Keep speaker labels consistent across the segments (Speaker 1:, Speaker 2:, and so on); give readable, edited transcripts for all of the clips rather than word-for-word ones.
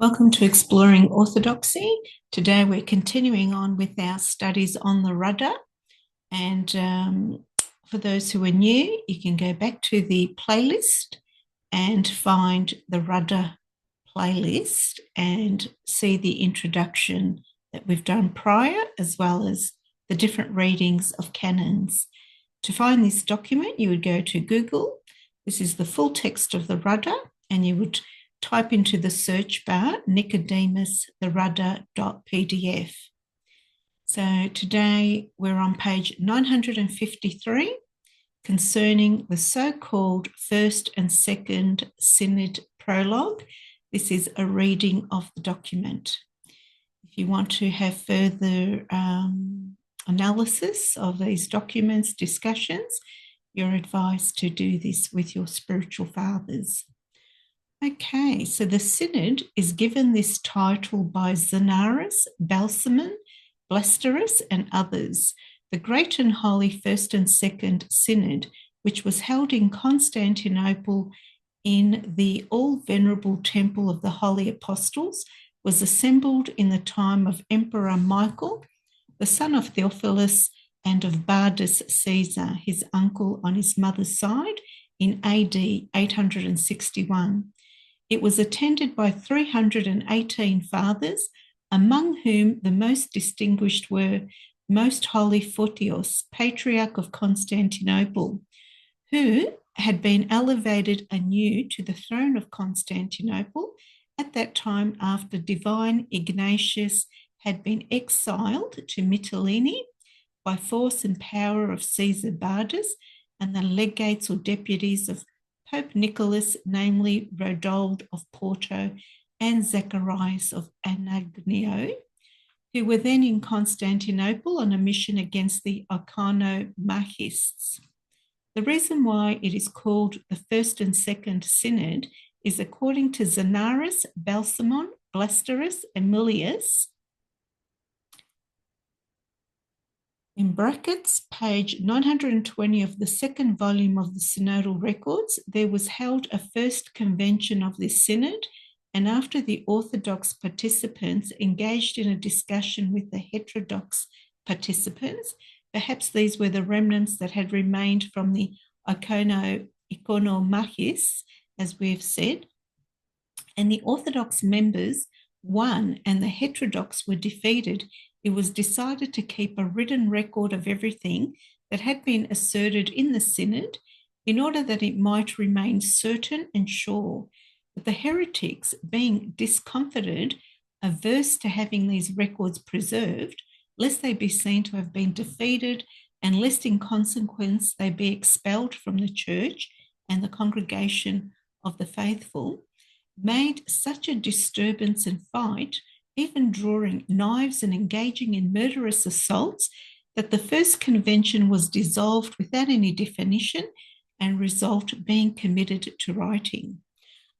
Speaker 1: Welcome to Exploring Orthodoxy. Today we're continuing on with our studies on the Rudder. And for those who are new, you can go back to the playlist and find the Rudder playlist and see the introduction that we've done prior, as well as the different readings of canons. To find this document, you would go to Google. This is the full text of the Rudder, and you would type into the search bar Nicodemus the Rudder.pdf. So today we're on page 953 concerning the so-called First and Second Synod Prologue. This is a reading of the document. If you want to have further analysis of these documents, discussions, you're advised to do this with your spiritual fathers. Okay, so the Synod is given this title by Zenaris, Balsamon, Blasterus, and others. The Great and Holy First and Second Synod, which was held in Constantinople in the all-venerable Temple of the Holy Apostles, was assembled in the time of Emperor Michael, the son of Theophilus and of Bardas Caesar, his uncle on his mother's side, in AD 861. It was attended by 318 fathers, among whom the most distinguished were Most Holy Photios, Patriarch of Constantinople, who had been elevated anew to the throne of Constantinople at that time after divine Ignatius had been exiled to Mytilene by force and power of Caesar Bardas and the legates or deputies of Pope Nicholas, namely Rodoald of Porto and Zacharias of Anagnio, who were then in Constantinople on a mission against the Iconomachists. The reason why it is called the First and Second Synod is according to Zenaris, Balsamon, Blasterus, Emilius, in brackets, page 920 of the second volume of the Synodal Records, there was held a first convention of this synod, and after the Orthodox participants engaged in a discussion with the heterodox participants, perhaps these were the remnants that had remained from the Iconomachis, as we have said, and the Orthodox members won and the heterodox were defeated, it was decided to keep a written record of everything that had been asserted in the synod in order that it might remain certain and sure. But the heretics, being discomfited, averse to having these records preserved, lest they be seen to have been defeated and lest in consequence they be expelled from the church and the congregation of the faithful, made such a disturbance and fight, even drawing knives and engaging in murderous assaults, that the first convention was dissolved without any definition and resolved being committed to writing.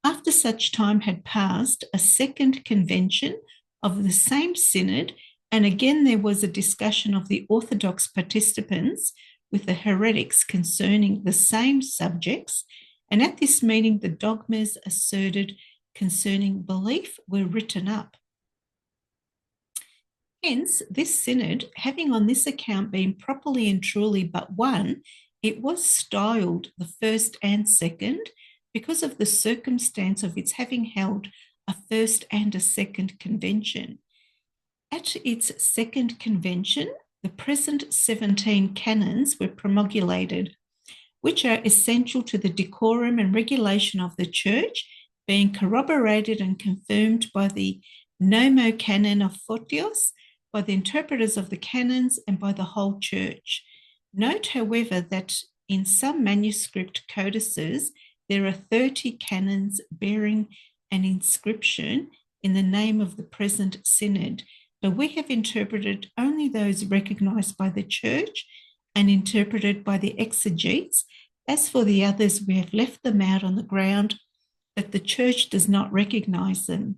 Speaker 1: After such time had passed, a second convention of the same synod, and again there was a discussion of the Orthodox participants with the heretics concerning the same subjects, and at this meeting the dogmas asserted concerning belief were written up. Hence, this synod, having on this account been properly and truly but one, it was styled the first and second because of the circumstance of its having held a first and a second convention. At its second convention, the present 17 canons were promulgated, which are essential to the decorum and regulation of the church, being corroborated and confirmed by the Nomo Canon of Photios, by the interpreters of the canons, and by the whole church. Note, however, that in some manuscript codices, there are 30 canons bearing an inscription in the name of the present synod, but we have interpreted only those recognized by the church and interpreted by the exegetes. As for the others, we have left them out on the ground that the church does not recognize them.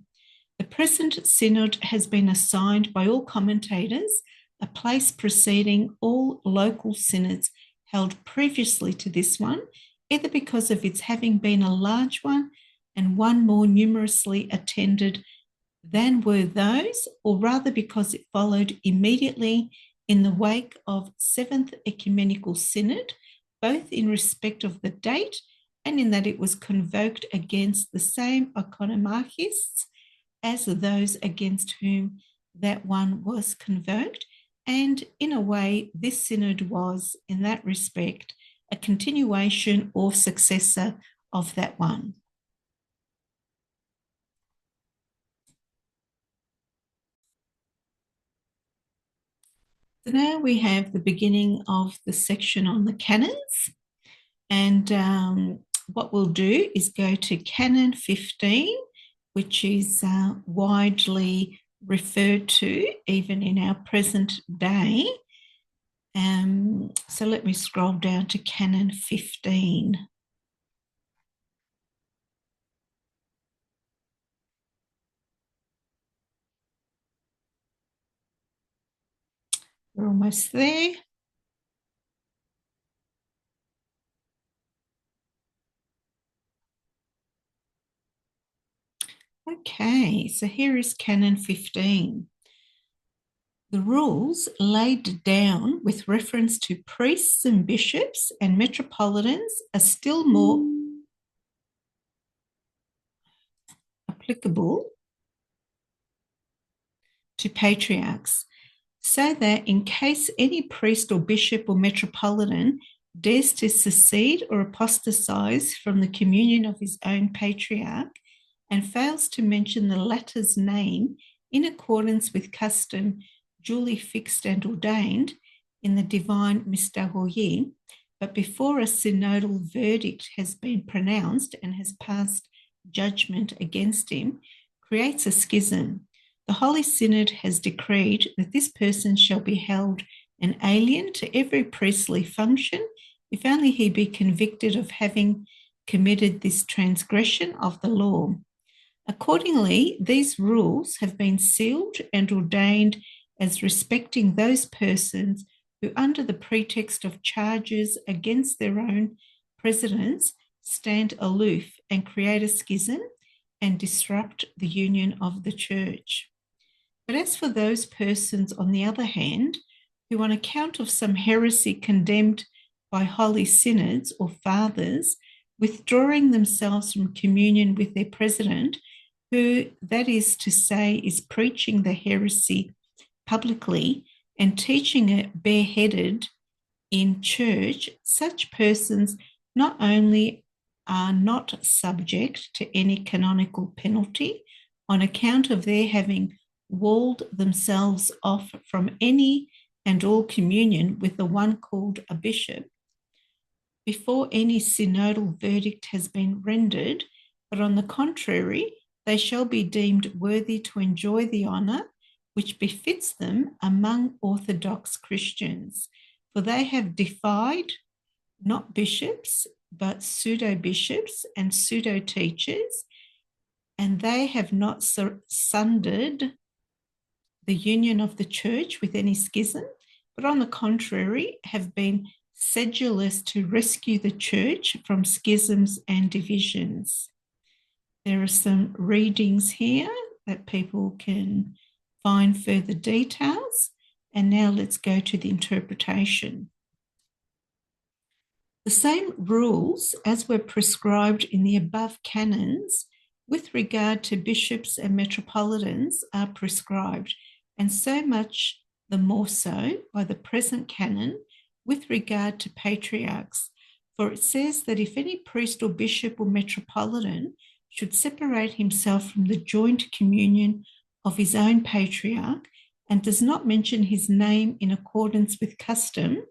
Speaker 1: The present synod has been assigned by all commentators a place preceding all local synods held previously to this one, either because of its having been a large one and one more numerously attended than were those, or rather because it followed immediately in the wake of Seventh Ecumenical Synod, both in respect of the date and in that it was convoked against the same iconomachyists as those against whom that one was convoked. And in a way, this synod was, in that respect, a continuation or successor of that one. So now we have the beginning of the section on the canons. And what we'll do is go to Canon 15, which is widely referred to even in our present day. So let me scroll down to Canon 15. We're almost there. Okay, so here is Canon 15. The rules laid down with reference to priests and bishops and metropolitans are still more applicable to patriarchs, so that in case any priest or bishop or metropolitan dares to secede or apostatize from the communion of his own patriarch and fails to mention the latter's name in accordance with custom duly fixed and ordained in the divine Mistahoye, but before a synodal verdict has been pronounced and has passed judgment against him, creates a schism. The Holy Synod has decreed that this person shall be held an alien to every priestly function, if only he be convicted of having committed this transgression of the law. Accordingly, these rules have been sealed and ordained as respecting those persons who, under the pretext of charges against their own presidents, stand aloof and create a schism and disrupt the union of the church. But as for those persons, on the other hand, who on account of some heresy condemned by holy synods or fathers, withdrawing themselves from communion with their president, who, that is to say, is preaching the heresy publicly and teaching it bareheaded in church, such persons not only are not subject to any canonical penalty on account of their having walled themselves off from any and all communion with the one called a bishop before any synodal verdict has been rendered, but on the contrary, they shall be deemed worthy to enjoy the honour which befits them among Orthodox Christians, for they have defied not bishops, but pseudo-bishops and pseudo-teachers, and they have not sundered the union of the church with any schism, but on the contrary, have been sedulous to rescue the church from schisms and divisions. There are some readings here that people can find further details. And now let's go to the interpretation. The same rules as were prescribed in the above canons with regard to bishops and metropolitans are prescribed, and so much the more so by the present canon with regard to patriarchs. For it says that if any priest or bishop or metropolitan should separate himself from the joint communion of his own patriarch and does not mention his name in accordance with custom,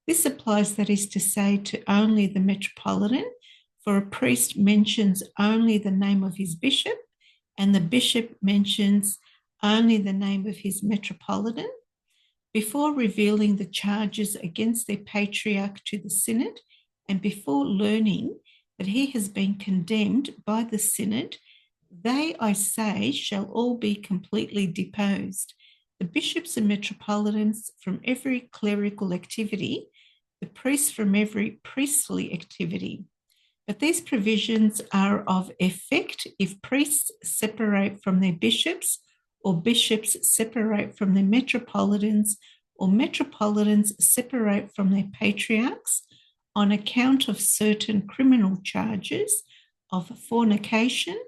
Speaker 1: this applies, that is to say, to only the metropolitan, for a priest mentions only the name of his bishop, and the bishop mentions only the name of his metropolitan, before revealing the charges against their patriarch to the synod, and before learning that he has been condemned by the synod, they, I say, shall all be completely deposed, the bishops and metropolitans from every clerical activity, the priests from every priestly activity. But these provisions are of effect if priests separate from their bishops or bishops separate from their metropolitans, or metropolitans separate from their patriarchs on account of certain criminal charges of fornication,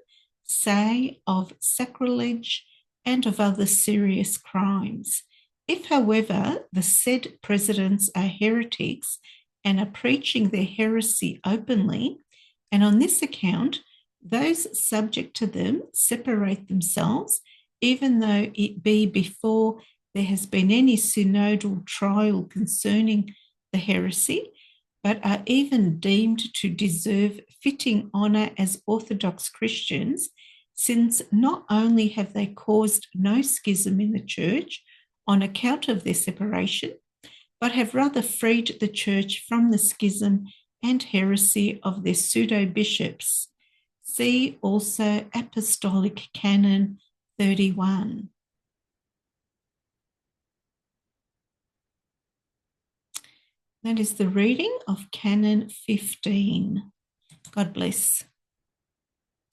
Speaker 1: say of sacrilege, and of other serious crimes. If, however, the said presidents are heretics and are preaching their heresy openly, and on this account those subject to them separate themselves, even though it be before there has been any synodal trial concerning the heresy, but are even deemed to deserve fitting honour as Orthodox Christians, since not only have they caused no schism in the Church on account of their separation, but have rather freed the Church from the schism and heresy of their pseudo-bishops. See also Apostolic Canon 31. That is the reading of Canon 15. God bless.